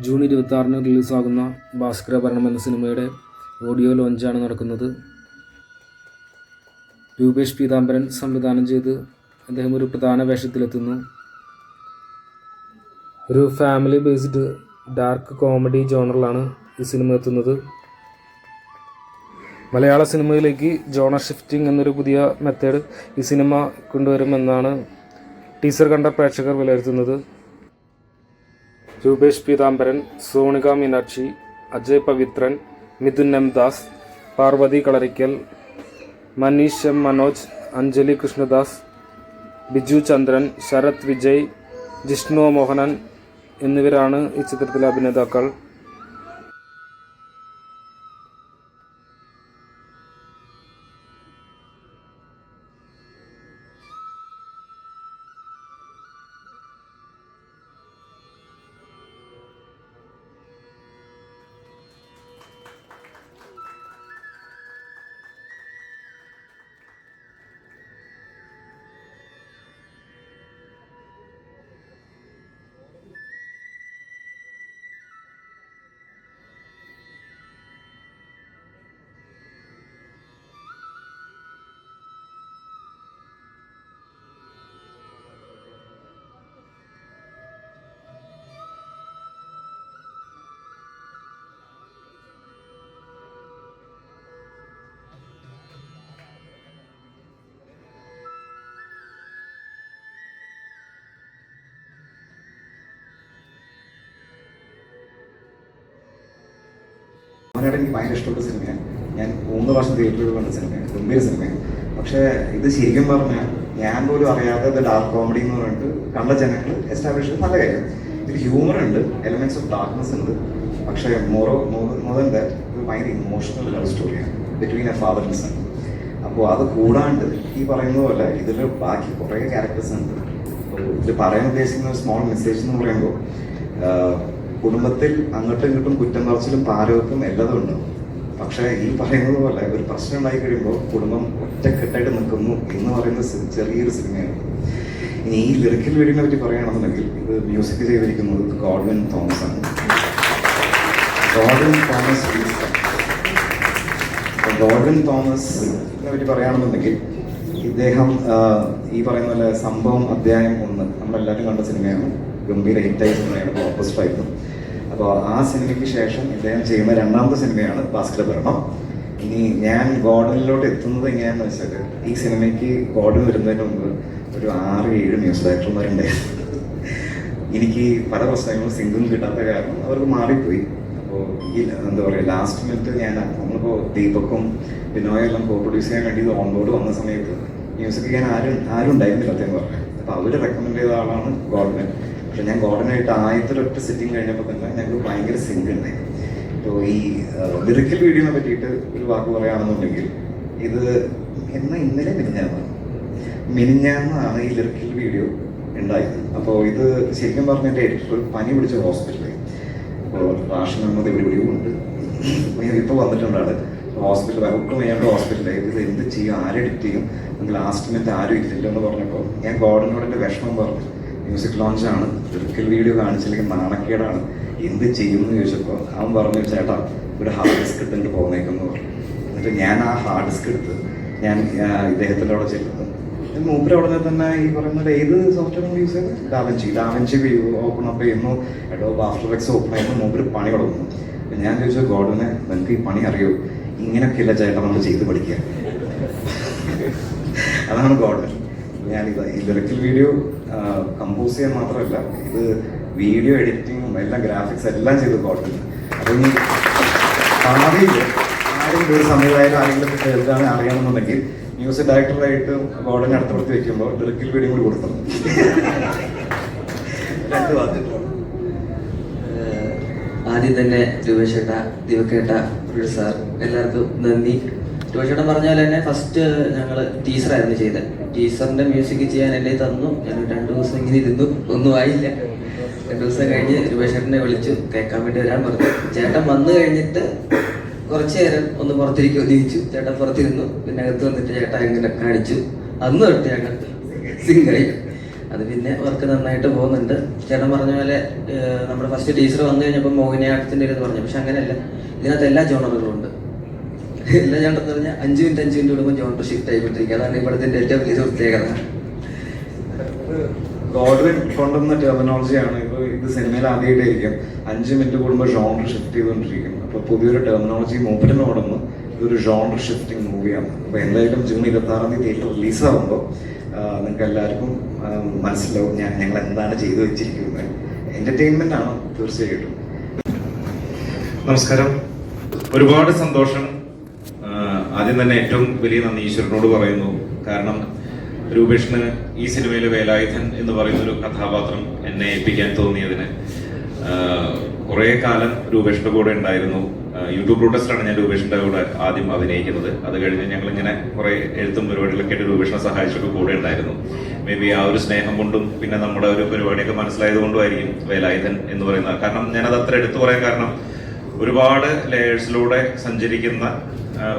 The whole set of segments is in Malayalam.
ജൂൺ 26 റിലീസാകുന്ന ഭാസ്കരഭരണം എന്ന സിനിമയുടെ ഓഡിയോ ലോഞ്ചാണ് നടക്കുന്നത്. രൂപേഷ് പീതാംബരൻ സംവിധാനം ചെയ്ത് അദ്ദേഹം ഒരു പ്രധാന വേഷത്തിലെത്തുന്നു. ഒരു ഫാമിലി ബേസ്ഡ് ഡാർക്ക് കോമഡി ജോണറിലാണ് ഈ സിനിമ എത്തുന്നത്. മലയാള സിനിമയിലേക്ക് ജോണർ ഷിഫ്റ്റിംഗ് എന്നൊരു പുതിയ മെത്തേഡ് ഈ സിനിമ കൊണ്ടുവരുമെന്നാണ് ടീസർ കണ്ട പ്രേക്ഷകർ വിലയിരുത്തുന്നത്. രൂപേഷ് പീതാംബരൻ, സോണിക മീനാക്ഷി, അജയ് പവിത്രൻ, മിഥുൻ എം ദാസ്, പാർവതി കളരിക്കൽ, മനീഷ് എം മനോജ്, അഞ്ജലി കൃഷ്ണദാസ്, ബിജു ചന്ദ്രൻ, ശരത് വിജയ്, ജിഷ്ണു മോഹനൻ എന്നിവരാണ് ഈ ചിത്രത്തിലെ അഭിനേതാക്കൾ. അവനായിട്ട് എനിക്ക് ഭയങ്കര ഇഷ്ടപ്പെട്ട സിനിമയാണ്. ഞാൻ 3 വർഷം തിയേറ്ററിൽ കണ്ട സിനിമയാണ്, ഗംഭീര സിനിമയാണ്. പക്ഷേ ഇത് ശരിക്കും പറഞ്ഞാൽ ഞാൻ പോലും അറിയാതെ ഇത് ഡാർക്ക് കോമഡി എന്ന് പറഞ്ഞിട്ട് കണ്ട ജനങ്ങൾ എസ്റ്റാബ്ലിഷ് ചെയ്ത് നല്ല കാര്യം. ഇതിൽ ഹ്യൂമർ ഉണ്ട്, എലമെന്റ്സ് ഓഫ് ഡാർക്ക്നെസ് ഉണ്ട്. പക്ഷേ മോർ ദാൻ ദാറ്റ് ഇത് ഭയങ്കര ഇമോഷണൽ ലവ് സ്റ്റോറിയാണ് between a father and son. അപ്പോൾ അത് കൂടാണ്ട് ഈ പറയുന്ന പോലെ ഇതിൽ ബാക്കി കുറേ ക്യാരക്ടേഴ്സ് ഉണ്ട്. അപ്പോൾ ഇതിൽ പറയാൻ ഉദ്ദേശിക്കുന്ന ഒരു സ്മോൾ മെസ്സേജ് എന്ന് പറയുമ്പോൾ കുടുംബത്തിൽ അങ്ങോട്ടും ഇങ്ങോട്ടും കുറ്റം പറച്ചിലും പാരവെക്കും എല്ലാതും ഉണ്ട്. പക്ഷേ ഈ പറയുന്നത് പോലെ ഒരു പ്രശ്നം ഉണ്ടായി കഴിയുമ്പോൾ കുടുംബം ഒറ്റക്കെട്ടായിട്ട് നിൽക്കുന്നു എന്ന് പറയുന്ന ചെറിയൊരു സിനിമയാണ്. ഇനി ഈ ലിറിക്കൽ വീഡിയോനെ പറ്റി പറയുകയാണെന്നുണ്ടെങ്കിൽ ഇത് മ്യൂസിക് ചെയ്തിരിക്കുന്നത് ഗോഡ്വിൻ തോമസ് ആണ്. ഗോഡ്വിൻ തോമസിനെ പറ്റി പറയുകയാണെന്നുണ്ടെങ്കിൽ ഇദ്ദേഹം ഈ പറയുന്ന പോലെ സംഭവം അധ്യായം 1 നമ്മളെല്ലാവരും കണ്ട സിനിമയാണ്. ഗംഭീര ഹിറ്റായ സിനിമയാണ്, ബ്ലോക്ക്ബസ്റ്റർ ആയിരുന്നു. അപ്പോൾ ആ സിനിമയ്ക്ക് ശേഷം ഇദ്ദേഹം ചെയ്യുന്ന 2ാമത്തെ സിനിമയാണ് ഭാസ്കരഭരണം. ഇനി ഞാൻ ഗോഡനിലോട്ട് എത്തുന്നത് എങ്ങനെയാണെന്ന് വെച്ചാൽ ഈ സിനിമയ്ക്ക് ഗോഡൻ വരുന്നതിന് മുമ്പ് ഒരു 6-7 മ്യൂസിക് ഡയറക്ടർമാരുണ്ടായിരുന്നു. എനിക്ക് പല പ്രശ്നങ്ങളും സിംഗും കിട്ടാത്ത കാരണം അവർക്ക് മാറിപ്പോയി. അപ്പോൾ ഈ എന്താ പറയുക, ലാസ്റ്റ് മിനിറ്റ് നമ്മളിപ്പോൾ ദീപക്കും ബിനോയെല്ലാം കോ പ്രൊഡ്യൂസ് ചെയ്യാൻ വേണ്ടി ഓൺബോർഡ് വന്ന സമയത്ത് മ്യൂസിക് ചെയ്യാൻ ആരും ഉണ്ടായിരുന്നില്ല അദ്ദേഹം പറഞ്ഞു. അപ്പോൾ അവർ റെക്കമെൻഡ് ചെയ്ത ആളാണ് ഗോഡൻ. പക്ഷെ ഞാൻ ഗോഡനായിട്ട് ആദ്യത്തെ സിറ്റിംഗ് കഴിഞ്ഞപ്പോൾ തന്നെ ഞങ്ങൾക്ക് ഭയങ്കര സിങ്ക് ഉണ്ടായി. ഇപ്പോൾ ഈ ലിറിക്കൽ വീഡിയോനെ പറ്റിയിട്ട് ഒരു വാക്ക് പറയുകയാണെന്നുണ്ടെങ്കിൽ ഇത് ഇന്നലെ മിനിഞ്ഞാന്നാണ് ഈ ലിറിക്കൽ വീഡിയോ ഉണ്ടായത്. അപ്പോൾ ഇത് ശരിക്കും പറഞ്ഞ എൻ്റെ എഡിറ്റർ പനി പിടിച്ച ഹോസ്പിറ്റലിൽ. അപ്പോൾ റാഷൻ അഹമ്മദ് എവിടെയും ഉണ്ട്, ഇപ്പോൾ വന്നിട്ടുണ്ടാണ് ഹോസ്പിറ്റൽ ഒട്ടും വയ്യാണ്ട് ഹോസ്പിറ്റലിൽ. ഇത് എന്ത് ചെയ്യും, ആരെഡിറ്റ് ചെയ്യും, നമുക്ക് ലാസ്റ്റ് മിനിറ്റ് ആരും ഇല്ലെന്ന് പറഞ്ഞപ്പോൾ ഞാൻ ഗോഡനോട് എൻ്റെ വിഷമം പറഞ്ഞു. മ്യൂസിക് ലോഞ്ചാണ്, ലിറിക്കൽ വീഡിയോ കാണിച്ചില്ലെങ്കിൽ നാണക്കേടാണ്, എന്ത് ചെയ്യുമെന്ന് ചോദിച്ചപ്പോൾ അവൻ പറഞ്ഞു, ചേട്ടാ ഒരു ഹാർഡ് ഡിസ്ക് ഇട്ടിട്ട് പോകുന്നേക്കെന്ന് പറഞ്ഞു. എന്നിട്ട് ഞാൻ ആ ഹാർഡ് ഡിസ്ക് എടുത്ത് ഞാൻ ഇദ്ദേഹത്തിൻ്റെ അവിടെ ചെല്ലുന്നു. മൂപ്പര് അവിടെ തന്നെ ഈ പറയുന്നത് ഏത് സോഫ്റ്റ്വെയർ യൂസ് ചെയ്ത് ഡാവൻചി ഓപ്പൺ അപ്പ് ചെയ്യുന്നു, അഡോബ് ആഫ്റ്റർ എഫക്ട്സ് ഓപ്പൺ ചെയ്യുന്നു, മൂപ്പര് പണി തുടങ്ങുന്നു. അപ്പം ഞാൻ ചോദിച്ചു, ഗോഡനെ നിങ്ങൾക്ക് ഈ പണി അറിയോ? ഇങ്ങനെയൊക്കെയല്ല ചേട്ടാ നമ്മൾ ചെയ്ത് പഠിക്കുക. അതാണ് ഗോഡൻ. ഞാനിത് ഈ ലിറിക്കൽ വീഡിയോ കമ്പോസ് ചെയ്യാൻ മാത്രമല്ല, ഇത് വീഡിയോ എഡിറ്റിങ്ങും എല്ലാം ഗ്രാഫിക്സ് എല്ലാം ചെയ്ത് ഗോഡൻ. അപ്പോൾ ഈ ഭാവിയിൽ ആരെങ്കിലും ഒരു സംവിധായകൻ ആരെങ്കിലും കേൾക്കാൻ അറിയണമെന്നുണ്ടെങ്കിൽ മ്യൂസിക് ഡയറക്ടറായിട്ട് ഗോഡനെ അടുത്തടുത്ത് വെക്കുമ്പോൾ ലിറിക്കൽ വീഡിയോ കൂടി കൊടുത്തു. ആദ്യം തന്നെ രൂപേഷേട്ട, ദിവക്കേട്ട, പ്രൊഡ്യൂസർ എല്ലാവർക്കും നന്ദി. രൂപേഷേട്ടൻ പറഞ്ഞ പോലെ തന്നെ ഫസ്റ്റ് ഞങ്ങൾ ടീസറായിരുന്നു ചെയ്തത്. ടീസറിന്റെ മ്യൂസിക് ചെയ്യാൻ എൻ്റെ തന്നു. ഞാൻ 2 ദിവസം ഇങ്ങനെ ഇരുന്നു, ഒന്നും ആയില്ല. 2 ദിവസം കഴിഞ്ഞ് രൂപേഷേട്ടനെ വിളിച്ചു കേൾക്കാൻ വേണ്ടി വരാൻ പറഞ്ഞു. ചേട്ടൻ വന്നു കഴിഞ്ഞിട്ട് കുറച്ചു നേരം ഒന്ന് പുറത്തിരിക്കുമെന്ന് ചോദിച്ചു. ചേട്ടൻ പുറത്തിരുന്നു. പിന്നെ അകത്ത് വന്നിട്ട് ചേട്ടൻ ഇങ്ങനെ കാണിച്ചു. അന്ന് തൊട്ട് ഞങ്ങൾ സിംഗായി. അത് പിന്നെ വർക്ക് നന്നായിട്ട് പോകുന്നുണ്ട്. ചേട്ടൻ പറഞ്ഞ പോലെ നമ്മുടെ ഫസ്റ്റ് ടീച്ചർ വന്നു കഴിഞ്ഞപ്പോൾ മോഹിനിയാട്ടത്തിൻ്റെ ഒരു ഇത് പറഞ്ഞു. പക്ഷെ അങ്ങനെയല്ല, ഇതിനകത്ത് എല്ലാ ജോണറുകളും ഉണ്ട്. എല്ലാ ജോണർ എന്ന് പറഞ്ഞാൽ 5 മിനിറ്റ് കൂടുമ്പോൾ ജോണർ ഷിഫ്റ്റ് ആയിക്കൊണ്ടിരിക്കുക. അതാണ് ഇവിടുത്തെ ഏറ്റവും വലിയ പ്രത്യേകത. ഗോഡ്വിൻ കൊണ്ടുവന്ന ടെർമിനോളജിയാണ് ഇത് സിനിമയിൽ ആദ്യമായിട്ടായിരിക്കും 5 മിനിറ്റ് കൂടുമ്പോൾ ജോണർ ഷിഫ്റ്റ് ചെയ്തുകൊണ്ടിരിക്കും. അപ്പോൾ പുതിയൊരു ടെർമിനോളജി മൂപ്പരിന് ഓടുമ്പോൾ ഇതൊരു ജോണർ ഷിഫ്റ്റിംഗ് മൂവിയാണ്. അപ്പോൾ എന്തായാലും ജൂൺ 26 തിയേറ്റർ റിലീസാകുമ്പോൾ നിങ്ങൾക്ക് എല്ലാവർക്കും മനസ്സിലാവും ഞങ്ങൾ എന്താണ് ചെയ്തു വെച്ചിരിക്കുന്നത്. എൻ്റർടൈൻമെൻ്റ് ആണ് തീർച്ചയായിട്ടും. നമസ്കാരം, ഒരുപാട് സന്തോഷം. ആദ്യം തന്നെ ഏറ്റവും വലിയ നന്ദി ഈശ്വരനോട് പറയുന്നു. കാരണം രൂപേഷിന് ഈ സിനിമയിലെ വേലായുധൻ എന്ന് പറയുന്ന ഒരു കഥാപാത്രം എന്നെ ഏൽപ്പിക്കാൻ തോന്നിയതിന്. കുറേ കാലം രൂപേഷിന്റെ കൂടെ ഉണ്ടായിരുന്നു. യൂട്യൂബ് പ്രൊഡക്ടറാണ് ഞാൻ രൂപേഷിന്റെ കൂടെ ആദ്യം അഭിനയിക്കുന്നത്. അത് കഴിഞ്ഞ് ഞങ്ങളിങ്ങനെ കുറെ എഴുത്തും പരിപാടികളൊക്കെ ആയിട്ട് രൂപേഷിനെ സഹായിച്ചൊക്കെ കൂടെ ഉണ്ടായിരുന്നു. മേ ബി ആ ഒരു സ്നേഹം കൊണ്ടും പിന്നെ നമ്മുടെ ഒരു പരിപാടിയൊക്കെ മനസ്സിലായത് കൊണ്ടുമായിരിക്കും വേലായുധൻ എന്ന് പറയുന്നത്. കാരണം ഞാനത് അത്ര എടുത്തു പറയാൻ കാരണം ഒരുപാട് ലേയേഴ്സിലൂടെ സഞ്ചരിക്കുന്ന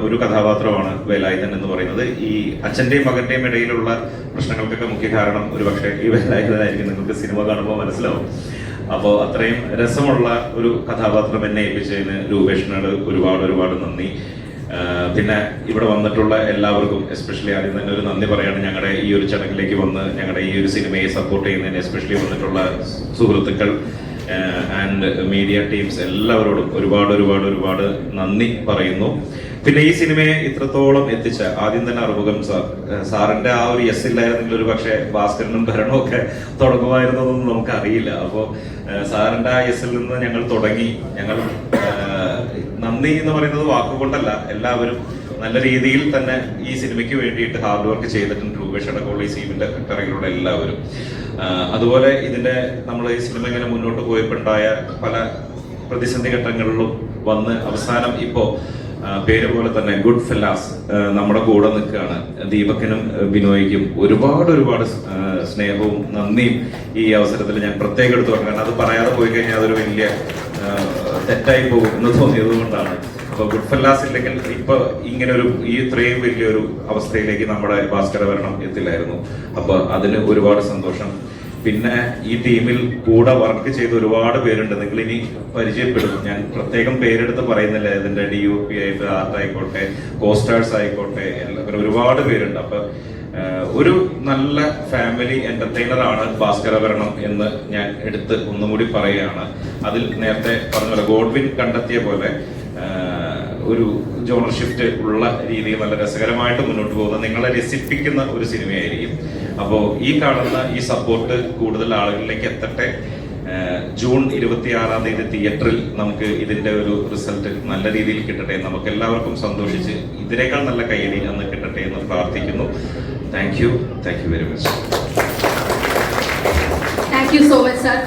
ഒരു കഥാപാത്രമാണ് വേലായുധൻ എന്ന് പറയുന്നത്. ഈ അച്ഛന്റെയും മകന്റെയും ഇടയിലുള്ള പ്രശ്നങ്ങൾക്കൊക്കെ മുഖ്യ കാരണം ഒരുപക്ഷെ ഈ വേലായുധനായിരിക്കും. നിങ്ങൾക്ക് സിനിമ കാണുമ്പോൾ മനസ്സിലാവും. അപ്പോൾ അത്രയും രസമുള്ള ഒരു കഥാപാത്രം എന്നെ ഏൽപ്പിച്ചതിന് രൂപേഷിനോട് ഒരുപാട് നന്ദി. പിന്നെ ഇവിടെ വന്നിട്ടുള്ള എല്ലാവർക്കും എസ്പെഷ്യലി ആദ്യം തന്നെ ഒരു നന്ദി പറയാണ്. ഞങ്ങളുടെ ഈ ഒരു ചടങ്ങിലേക്ക് വന്ന് ഞങ്ങളുടെ ഈ ഒരു സിനിമയെ സപ്പോർട്ട് ചെയ്യുന്നതിന് എസ്പെഷ്യലി വന്നിട്ടുള്ള സുഹൃത്തുക്കൾ ആൻഡ് മീഡിയ ടീംസ് എല്ലാവരോടും ഒരുപാട് നന്ദി പറയുന്നു. പിന്നെ ഈ സിനിമയെ ഇത്രത്തോളം എത്തിച്ച ആദ്യം തന്നെ അറുമുഖം സാറിന്റെ ആ ഒരു യെസ് ഇല്ലായിരുന്നെങ്കിൽ ഒരു പക്ഷേ ഭാസ്കരനും ഭരണവും ഒക്കെ തുടങ്ങുമായിരുന്നതൊന്നും നമുക്ക് അറിയില്ല. അപ്പോൾ സാറിന്റെ ആ യെസ്സിൽ നിന്ന് ഞങ്ങൾ തുടങ്ങി. ഞങ്ങൾ നന്ദി എന്ന് പറയുന്നത് വാക്കുകൊണ്ടല്ല, എല്ലാവരും നല്ല രീതിയിൽ തന്നെ ഈ സിനിമയ്ക്ക് വേണ്ടിയിട്ട് ഹാർഡ് വർക്ക് ചെയ്തിട്ടുണ്ട്. രൂപേഷ് അടക്കമുള്ള ഈ സീമിന്റെ കറയിലുള്ള എല്ലാവരും. അതുപോലെ ഇതിന്റെ നമ്മൾ ഈ സിനിമ ഇങ്ങനെ മുന്നോട്ട് പോയപ്പോണ്ടായ പല പ്രതിസന്ധി ഘട്ടങ്ങളിലും വന്ന് അവസാനം ഇപ്പോ പേര് പോലെ തന്നെ ഗുഡ് ഫെല്ലാസ് നമ്മുടെ കൂടെ നിൽക്കുകയാണ്. ദീപക്കിനും ബിനോയ്ക്കും ഒരുപാട് സ്നേഹവും നന്ദിയും ഈ അവസരത്തിൽ ഞാൻ പ്രത്യേകം എടുത്തു പറഞ്ഞു. കാരണം അത് പറയാതെ പോയി കഴിഞ്ഞാൽ അതൊരു വലിയ തെറ്റായി പോകും എന്ന് തോന്നിയത് കൊണ്ടാണ്. അപ്പൊ ഗുഡ് ഫെല്ലാസ് ഇല്ലെങ്കിൽ ഇപ്പൊ ഇങ്ങനെ ഒരു ഈ ഇത്രയും വലിയൊരു അവസ്ഥയിലേക്ക് നമ്മുടെ ഭാസ്കരഭരണം എത്തില്ലായിരുന്നു. അപ്പൊ അതിന് ഒരുപാട് സന്തോഷം. പിന്നെ ഈ ടീമിൽ കൂടെ വർക്ക് ചെയ്ത ഒരുപാട് പേരുണ്ട്. നിങ്ങൾ ഇനി പരിചയപ്പെടും. ഞാൻ പ്രത്യേകം പേരെടുത്ത് പറയുന്നില്ല. ഇതിന്റെ DOP ആയിട്ട് ആർട്ട് ആയിക്കോട്ടെ, കോസ്റ്റാർസ് ആയിക്കോട്ടെ, എല്ലാവരും ഒരുപാട് പേരുണ്ട്. അപ്പൊ ഒരു നല്ല ഫാമിലി എന്റർടൈനർ ആണ് ഭാസ്കരഭരണം എന്ന് ഞാൻ എടുത്ത് ഒന്നുകൂടി പറയുകയാണ്. അതിൽ നേരത്തെ പറഞ്ഞ പോലെ ഗോഡ്വിൻ കണ്ടെത്തിയ പോലെ ഒരു ജോണർ ഷിഫ്റ്റ് ഉള്ള രീതിയിൽ നല്ല രസകരമായിട്ട് മുന്നോട്ട് പോകുന്ന നിങ്ങളെ രസിപ്പിക്കുന്ന ഒരു സിനിമയായിരിക്കും. അപ്പോൾ ഈ കാണുന്ന ഈ സപ്പോർട്ട് കൂടുതൽ ആളുകളിലേക്ക് എത്തട്ടെ. ജൂൺ 26 തിയേറ്ററിൽ നമുക്ക് ഇതിന്റെ ഒരു റിസൾട്ട് നല്ല രീതിയിൽ കിട്ടട്ടെ. നമുക്ക് എല്ലാവർക്കും സന്തോഷിച്ച് ഇതിനേക്കാൾ നല്ല കയ്യടി അന്ന് കിട്ടട്ടെ എന്ന് പ്രാർത്ഥിക്കുന്നു. Thank you very much. Thank you so much sir.